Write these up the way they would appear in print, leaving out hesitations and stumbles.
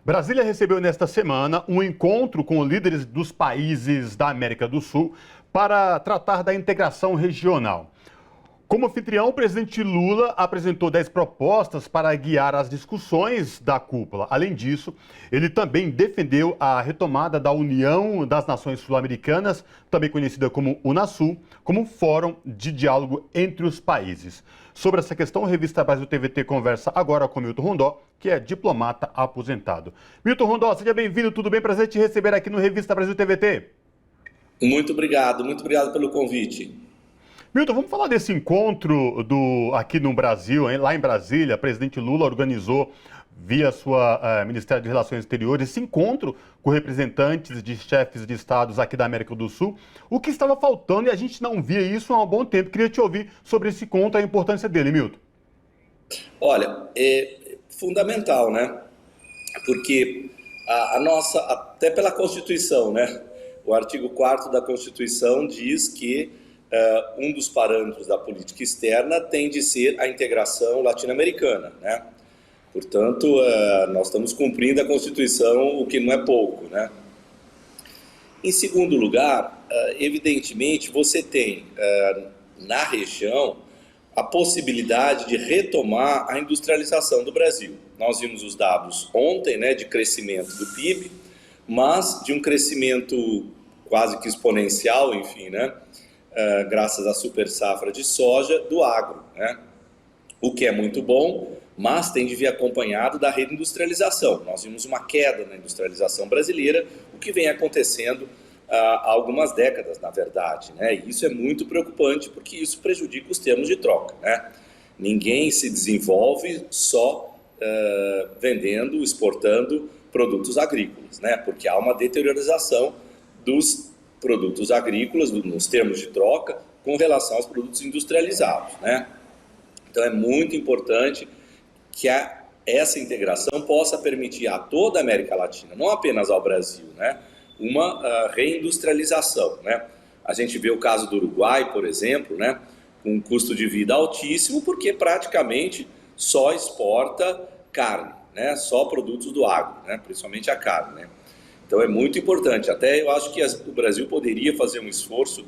Brasília recebeu nesta semana um encontro com líderes dos países da América do Sul para tratar da integração regional. Como anfitrião, o presidente Lula apresentou 10 propostas para guiar as discussões da cúpula. Além disso, ele também defendeu a retomada da União das Nações Sul-Americanas, também conhecida como Unasul, como um fórum de diálogo entre os países. Sobre essa questão, a revista Brasil TVT conversa agora com Milton Rondó, que é diplomata aposentado. Milton Rondó, seja bem-vindo, tudo bem? Prazer te receber aqui no Revista Brasil TVT. Muito obrigado pelo convite. Milton, vamos falar desse encontro aqui no Brasil, hein? Lá em Brasília. O presidente Lula organizou, via sua Ministério de Relações Exteriores, esse encontro com representantes de chefes de estados aqui da América do Sul. O que estava faltando e a gente não via isso há um bom tempo. Queria te ouvir sobre esse encontro e a importância dele, Milton. Olha, é fundamental, né? Porque a nossa, até pela Constituição, né? O artigo 4º da Constituição diz que um dos parâmetros da política externa tem de ser a integração latino-americana, né? Portanto, nós estamos cumprindo a Constituição, o que não é pouco, né? Em segundo lugar, evidentemente, você tem na região a possibilidade de retomar a industrialização do Brasil. Nós vimos os dados ontem, né, de crescimento do PIB, mas de um crescimento quase que exponencial, enfim, né? Graças à super safra de soja do agro, né? O que é muito bom, mas tem de vir acompanhado da reindustrialização. Nós vimos uma queda na industrialização brasileira, o que vem acontecendo há algumas décadas, na verdade, né? E isso é muito preocupante, porque isso prejudica os termos de troca, né? Ninguém se desenvolve só vendendo, exportando produtos agrícolas, né? Porque há uma deteriorização dos produtos agrícolas, nos termos de troca, com relação aos produtos industrializados, né? Então é muito importante que essa integração possa permitir a toda a América Latina, não apenas ao Brasil, né, uma reindustrialização, né? A gente vê o caso do Uruguai, por exemplo, né, com um custo de vida altíssimo, porque praticamente só exporta carne, né, só produtos do agro, né, principalmente a carne, né? Então é muito importante, até eu acho que o Brasil poderia fazer um esforço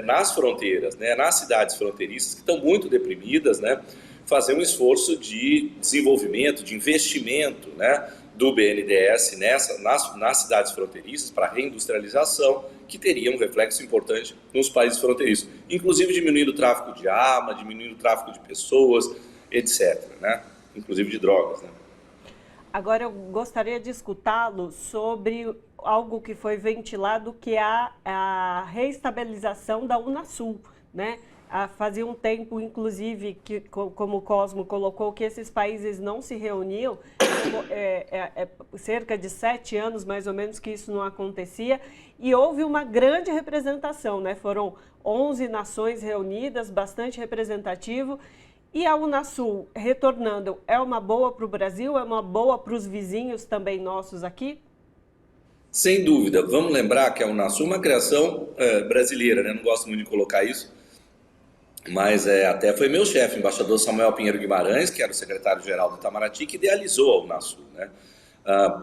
nas fronteiras, né, nas cidades fronteiriças que estão muito deprimidas, né, fazer um esforço de desenvolvimento, de investimento, né, do BNDES nas cidades fronteiriças para reindustrialização, que teria um reflexo importante nos países fronteiriços, inclusive diminuindo o tráfico de arma, diminuindo o tráfico de pessoas, etc., né, inclusive de drogas, né. Agora, eu gostaria de escutá-lo sobre algo que foi ventilado, que é a reestabilização da Unasul, né? Fazia um tempo, inclusive, que, como o Cosmo colocou, que esses países não se reuniam, cerca de 7 anos, mais ou menos, que isso não acontecia, e houve uma grande representação, né? Foram 11 nações reunidas, bastante representativo. E a Unasul, retornando, é uma boa para o Brasil? É uma boa para os vizinhos também nossos aqui? Sem dúvida. Vamos lembrar que a Unasul é uma criação brasileira, né? Não gosto muito de colocar isso, mas até foi meu chefe, o embaixador Samuel Pinheiro Guimarães, que era o secretário-geral do Itamaraty, que idealizou a Unasul, né?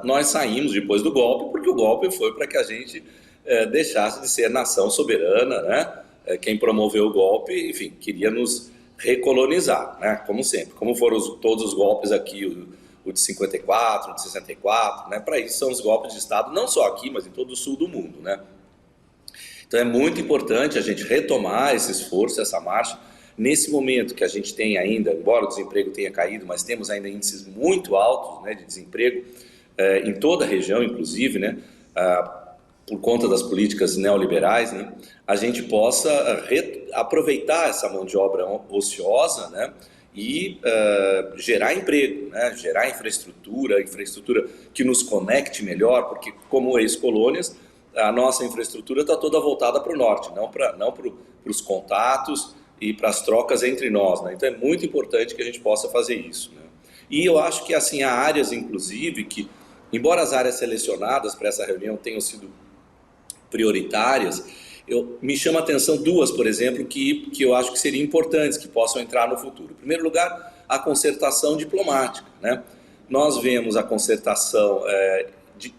Nós saímos depois do golpe, porque o golpe foi para que a gente deixasse de ser nação soberana, né? Quem promoveu o golpe, enfim, queria nos recolonizar, né? Como sempre, como foram todos os golpes aqui, o de 54, o de 64, né? Para isso são os golpes de Estado, não só aqui, mas em todo o sul do mundo, né? Então é muito importante a gente retomar esse esforço, essa marcha, nesse momento que a gente tem ainda, embora o desemprego tenha caído, mas temos ainda índices muito altos, né, de desemprego em toda a região, inclusive, né? Por conta das políticas neoliberais, né, a gente possa aproveitar essa mão de obra ociosa, né, e gerar emprego, né, gerar infraestrutura que nos conecte melhor, porque como ex-colônias, a nossa infraestrutura está toda voltada para o norte, não para os contatos e para as trocas entre nós, né? Então é muito importante que a gente possa fazer isso, né? E eu acho que assim, há áreas, inclusive, que, embora as áreas selecionadas para essa reunião tenham sido prioritárias, me chama a atenção duas, por exemplo, que eu acho que seriam importantes, que possam entrar no futuro. Em primeiro lugar, a concertação diplomática, né? Nós vemos a concertação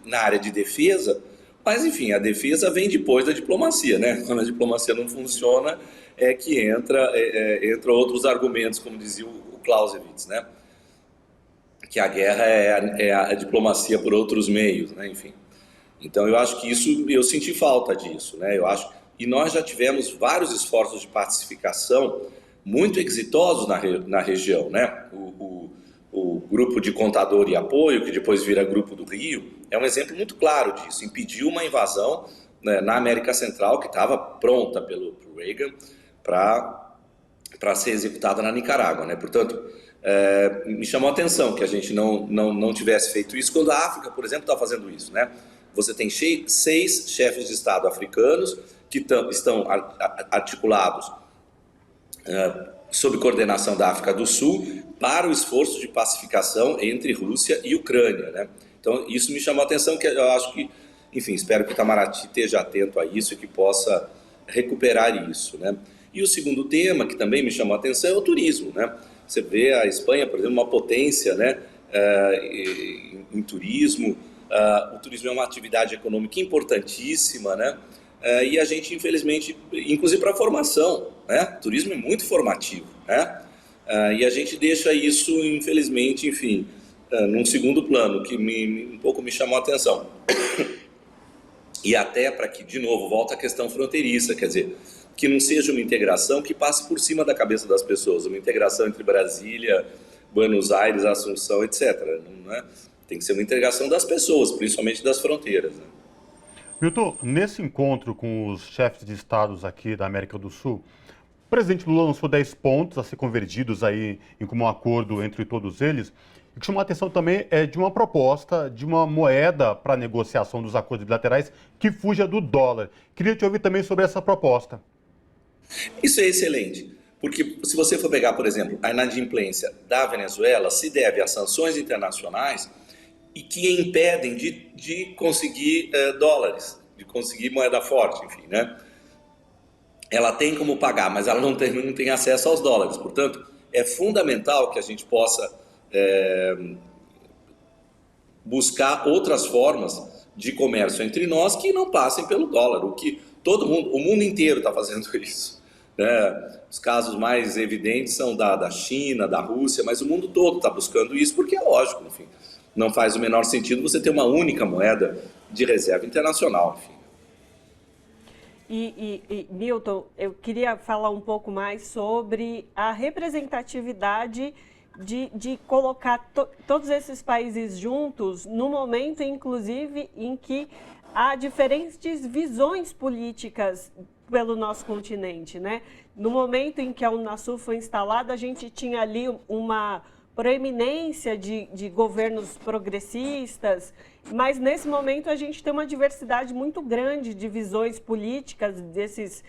na área de defesa, mas, enfim, a defesa vem depois da diplomacia, né? Quando a diplomacia não funciona, é que entra outros argumentos, como dizia o Clausewitz, né? Que a guerra é a diplomacia por outros meios, né? Enfim. Então, eu acho que isso, eu senti falta disso, né? E nós já tivemos vários esforços de pacificação muito exitosos na região, né? O grupo de Contador e Apoio, que depois vira Grupo do Rio, é um exemplo muito claro disso. Impediu uma invasão, né, na América Central, que estava pronta pelo Reagan para ser executada na Nicarágua, né? Portanto, me chamou a atenção que a gente não tivesse feito isso, quando a África, por exemplo, está fazendo isso, né? Você tem 6 chefes de Estado africanos que estão articulados sob coordenação da África do Sul para o esforço de pacificação entre Rússia e Ucrânia, né? Então, isso me chamou a atenção, que eu acho que, enfim, espero que o Itamaraty esteja atento a isso e que possa recuperar isso, né? E o segundo tema, que também me chamou a atenção, é o turismo, né? Você vê a Espanha, por exemplo, uma potência, né, em turismo. O turismo é uma atividade econômica importantíssima, né? E a gente, infelizmente, inclusive para a formação, né? O turismo é muito formativo, né? E a gente deixa isso, infelizmente, enfim, num segundo plano, que um pouco me chamou a atenção. E até para que, de novo, volta a questão fronteiriça, quer dizer, que não seja uma integração que passe por cima da cabeça das pessoas, uma integração entre Brasília, Buenos Aires, Assunção, etc. Não é? Tem que ser uma integração das pessoas, principalmente das fronteiras, né? Milton, nesse encontro com os chefes de estados aqui da América do Sul, o presidente Lula lançou 10 pontos a ser convergidos aí em comum acordo entre todos eles. O que chamou a atenção também é de uma proposta de uma moeda para a negociação dos acordos bilaterais que fuja do dólar. Queria te ouvir também sobre essa proposta. Isso é excelente, porque se você for pegar, por exemplo, a inadimplência da Venezuela se deve a sanções internacionais e que impedem de conseguir dólares, de conseguir moeda forte, enfim, né? Ela tem como pagar, mas ela não tem acesso aos dólares. Portanto, é fundamental que a gente possa buscar outras formas de comércio entre nós que não passem pelo dólar. O mundo inteiro está fazendo isso, né? Os casos mais evidentes são da China, da Rússia, mas o mundo todo está buscando isso porque é lógico, enfim. Não faz o menor sentido você ter uma única moeda de reserva internacional, enfim. Milton, eu queria falar um pouco mais sobre a representatividade de colocar todos esses países juntos no momento, inclusive, em que há diferentes visões políticas pelo nosso continente, né? No momento em que a Unasul foi instalada, a gente tinha ali uma proeminência de governos progressistas, mas nesse momento a gente tem uma diversidade muito grande de visões políticas desses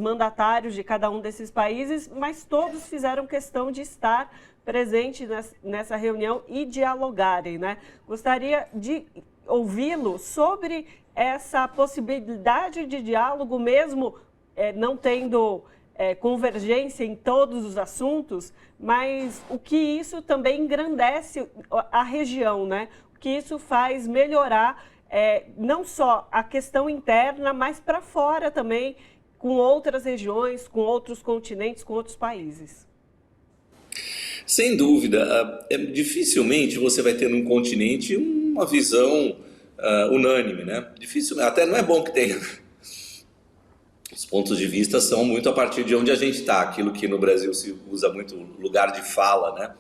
mandatários de cada um desses países, mas todos fizeram questão de estar presente nessa reunião e dialogarem, né? Gostaria de ouvi-lo sobre essa possibilidade de diálogo, mesmo não tendo convergência em todos os assuntos, mas o que isso também engrandece a região, né? O que isso faz melhorar não só a questão interna, mas para fora também, com outras regiões, com outros continentes, com outros países. Sem dúvida, dificilmente você vai ter num continente uma visão unânime, né? Dificilmente, até não é bom que tenha. Os pontos de vista são muito a partir de onde a gente está, aquilo que no Brasil se usa muito lugar de fala, né?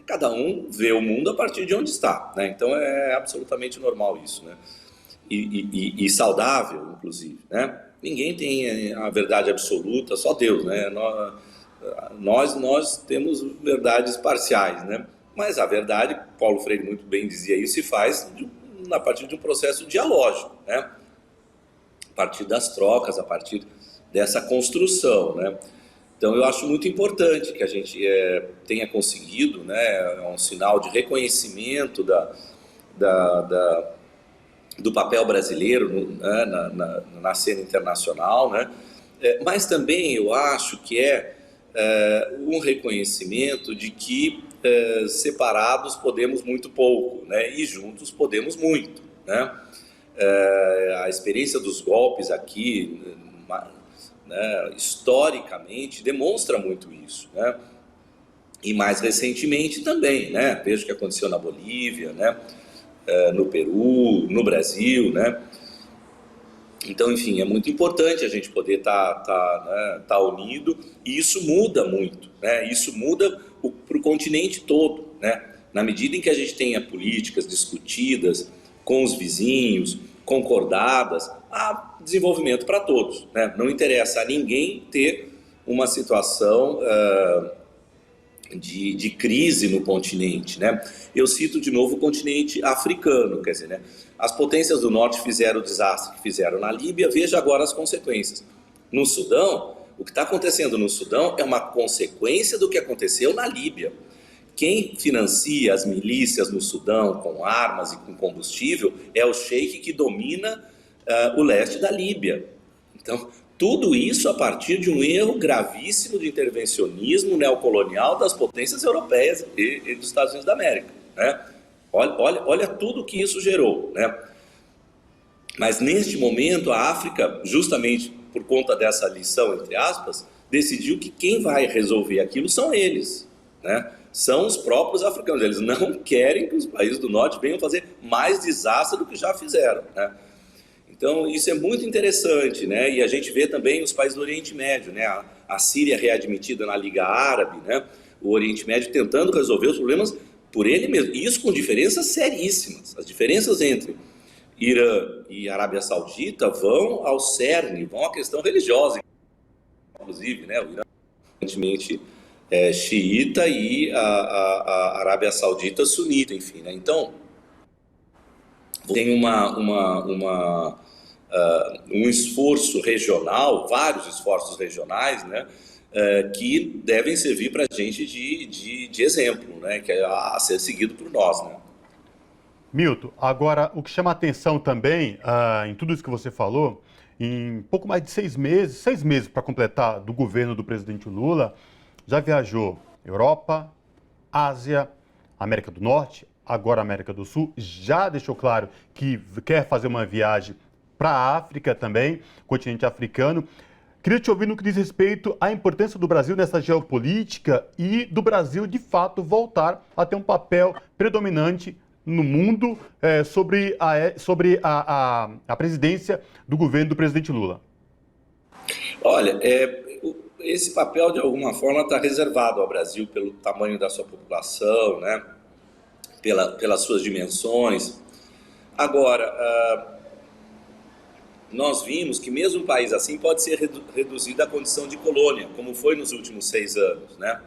Cada um vê o mundo a partir de onde está, né? Então é absolutamente normal isso, né? E saudável, inclusive, né? Ninguém tem a verdade absoluta, só Deus, né? Nós temos verdades parciais, né? Mas a verdade, Paulo Freire muito bem dizia isso, se faz a partir de um processo dialógico, né? A partir das trocas, a partir dessa construção, né? Então eu acho muito importante que a gente tenha conseguido, né? É um sinal de reconhecimento do papel brasileiro, né? na cena internacional, né? Mas também eu acho que um reconhecimento de que separados podemos muito pouco, né? E juntos podemos muito, né? A experiência dos golpes aqui, né, historicamente, demonstra muito isso, né? E mais recentemente também, né? Veja o que aconteceu na Bolívia, né? No Peru, no Brasil, né? Então, enfim, é muito importante a gente poder tá unido, e isso muda muito, né? Isso muda para o continente todo, né? Na medida em que a gente tenha políticas discutidas com os vizinhos, concordadas, há desenvolvimento para todos, né? Não interessa a ninguém ter uma situação de crise no continente, né? Eu cito de novo o continente africano, quer dizer, né? As potências do norte fizeram o desastre que fizeram na Líbia, veja agora as consequências. No Sudão, o que está acontecendo no Sudão é uma consequência do que aconteceu na Líbia. Quem financia as milícias no Sudão com armas e com combustível é o sheik que domina o leste da Líbia. Então, tudo isso a partir de um erro gravíssimo de intervencionismo neocolonial das potências europeias e dos Estados Unidos da América, né? Olha tudo que isso gerou, né? Mas neste momento a África, justamente por conta dessa lição, entre aspas, decidiu que quem vai resolver aquilo são eles, né? São os próprios africanos. Eles não querem que os países do norte venham fazer mais desastre do que já fizeram, né? Então, isso é muito interessante, né? E a gente vê também os países do Oriente Médio, né? A Síria readmitida na Liga Árabe, né? O Oriente Médio tentando resolver os problemas por ele mesmo. E isso com diferenças seríssimas. As diferenças entre Irã e Arábia Saudita vão ao cerne, vão à questão religiosa, inclusive, né? O Irã aparentemente é xiita e a Arábia Saudita sunita, enfim, né? Então, tem um esforço regional, vários esforços regionais, né, que devem servir para a gente de exemplo, né, que é a ser seguido por nós, né. Milton, agora o que chama a atenção também, em tudo isso que você falou, em pouco mais de 6 meses para completar do governo do presidente Lula, já viajou Europa, Ásia, América do Norte, agora América do Sul, já deixou claro que quer fazer uma viagem para a África também, continente africano. Queria te ouvir no que diz respeito à importância do Brasil nessa geopolítica e do Brasil, de fato, voltar a ter um papel predominante no mundo sobre a presidência do governo do presidente Lula. Olha, esse papel, de alguma forma, está reservado ao Brasil pelo tamanho da sua população, né? Pelas suas dimensões. Agora, nós vimos que mesmo um país assim pode ser reduzido à condição de colônia, como foi nos últimos 6 anos, né?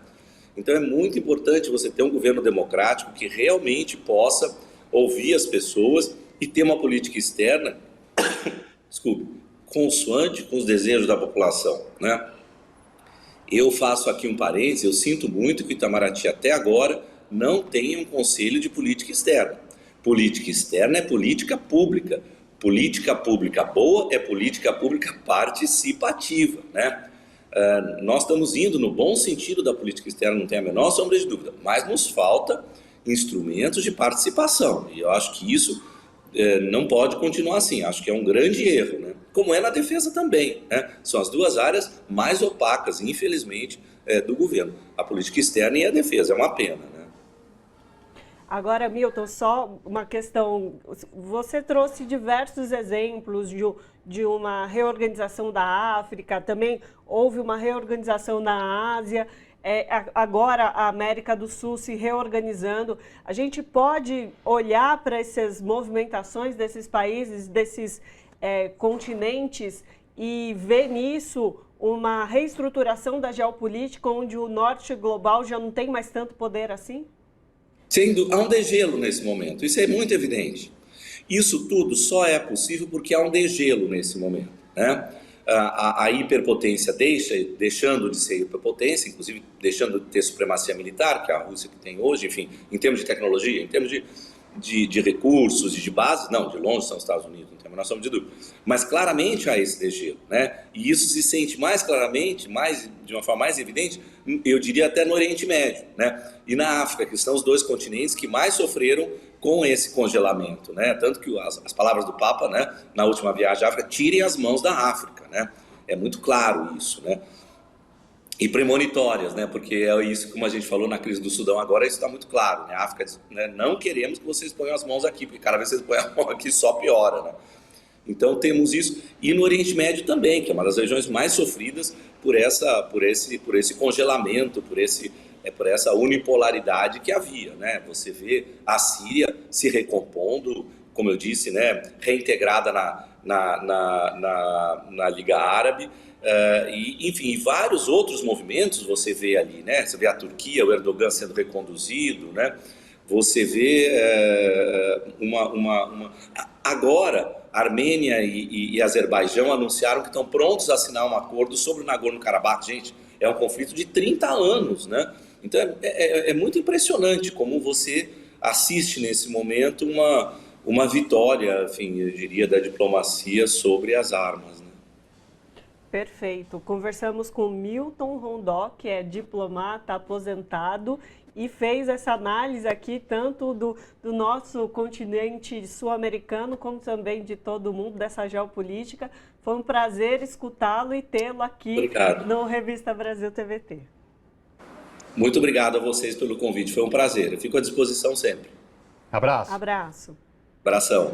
Então é muito importante você ter um governo democrático que realmente possa ouvir as pessoas e ter uma política externa, consoante com os desejos da população, né? Eu faço aqui um parênteses, eu sinto muito que o Itamaraty até agora não tem um conselho de política externa. Política externa é política pública. Política pública boa é política pública participativa, né? Nós estamos indo no bom sentido da política externa, não tem a menor sombra de dúvida, mas nos falta instrumentos de participação. E eu acho que isso não pode continuar assim. Acho que é um grande erro, né? Como é na defesa também, né? São as duas áreas mais opacas, infelizmente, do governo. A política externa e a defesa. É uma pena, né? Agora, Milton, só uma questão. Você trouxe diversos exemplos de uma reorganização da África, também houve uma reorganização na Ásia, agora a América do Sul se reorganizando. A gente pode olhar para essas movimentações desses países, desses continentes e ver nisso uma reestruturação da geopolítica, onde o norte global já não tem mais tanto poder assim? Há um degelo nesse momento, isso é muito evidente. Isso tudo só é possível porque há um degelo nesse momento, né? A hiperpotência deixando de ser hiperpotência, inclusive deixando de ter supremacia militar, que é a Rússia que tem hoje, enfim, em termos de tecnologia, em termos de de recursos e de base, não, de longe são os Estados Unidos, não tem a menor sombra de dúvida, mas claramente há esse degelo, né? E isso se sente mais claramente, de uma forma mais evidente, eu diria até no Oriente Médio, né? E na África, que são os dois continentes que mais sofreram com esse congelamento, né? Tanto que as palavras do Papa, né, na última viagem à África, tirem as mãos da África, né? É muito claro isso, né? E premonitórias, né? Porque é isso, como a gente falou na crise do Sudão agora, isso está muito claro, né? A África diz, né, não queremos que vocês ponham as mãos aqui, porque cada vez que vocês põem a mão aqui só piora, né? Então temos isso, e no Oriente Médio também, que é uma das regiões mais sofridas por esse congelamento, por essa unipolaridade que havia, né? Você vê a Síria se recompondo, como eu disse, né? Reintegrada na Liga Árabe, e, enfim, vários outros movimentos você vê ali, né? Você vê a Turquia, o Erdogan sendo reconduzido, né? Você vê Agora, Armênia e Azerbaijão anunciaram que estão prontos a assinar um acordo sobre o Nagorno-Karabakh. Gente, é um conflito de 30 anos, né? Então é muito impressionante como você assiste nesse momento uma vitória, enfim, eu diria, da diplomacia sobre as armas, né? Perfeito. Conversamos com Milton Rondó, que é diplomata aposentado e fez essa análise aqui tanto do nosso continente sul-americano como também de todo mundo, dessa geopolítica. Foi um prazer escutá-lo e tê-lo aqui Obrigado. no Revista Brasil TVT. Muito obrigado a vocês pelo convite, foi um prazer. Eu fico à disposição sempre. Abraço. Abraço. Abração.